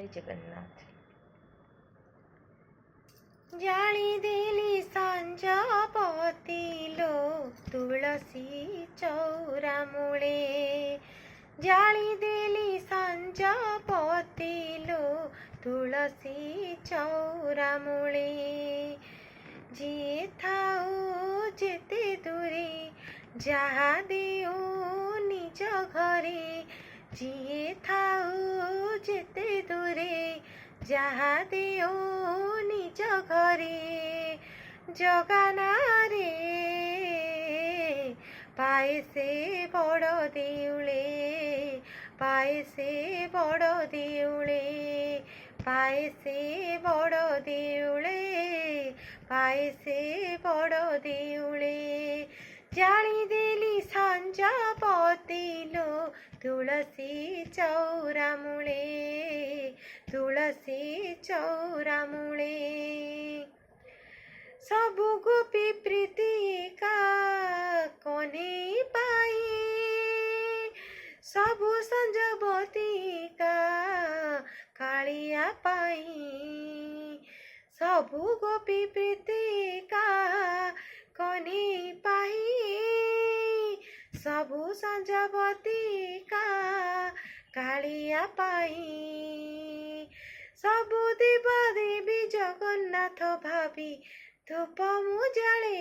जय जगन्नाथ। जाली देली सांज पतिलो तुलसी चौरा मूले, जाली देली सांज पतिलो तुलसी चौरा मूले। जी थाऊ जेते दूरे जहा देऊ निज घरे, जी थाऊ जेते दूरे जहा देऊ निज घरे। जगाना रे पाए से बड़ देउले, पाए से बड़ देउले, पाए से बड़ देउले, पाए से बड़ देउले। जाली देली सांज पतिलो तुलसी चौरा मूले, तुलसी चौरा मूले। सबु गोपी प्रीतिका कने पाई, सबु संजवतीका कालिया पाई। सबु गोपी प्रीतिका कने पाई, सबु संजवतीका कालिया पाई। सबु देव देवी जगन्नाथ भावी धूप मुजाले,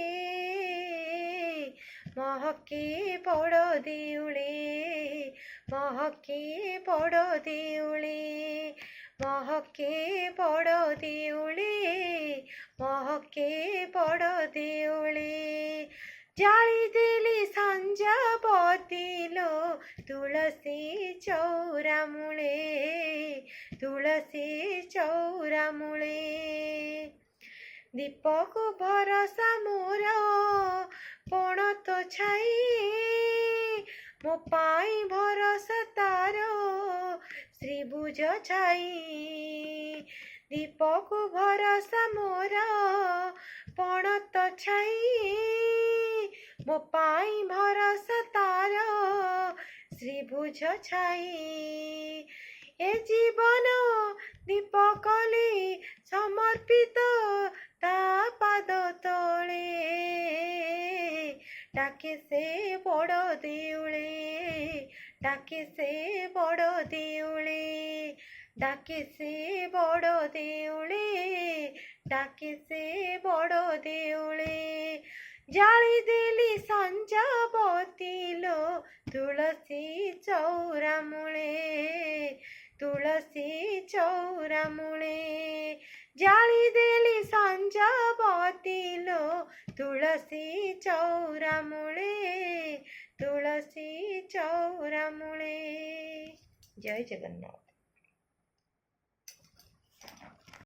महके बड़ देउले, महके बड़ देउले, महके बड़ देउले, महके बड़ देउले। जाली देली सांज पतिलो तुलसी चौरा मूले, तुलसी चौरा मूले। दीपक भरसा मोर पण तो छाई, मो पाई भरसा तार श्रीभुज छाई। दीपक भरसा मोर पण तो छाई, मो पाई भरसा तार श्रीभुज छाई। ए जीवन दीपकले समर्पित ता पाद तले, डाके से बड़ देउले, डाके से बड़ देउले, डाके से बड़ देउले, डाके से बड़ देउले। जाली देली सांज पतिलो तुलसी चौरा मूले, तुलसी चौरा मूले। जाली देली सांज पतिलो तुलसी चौरा मूले, तुलसी चौरा मूले। जय जगन्नाथ।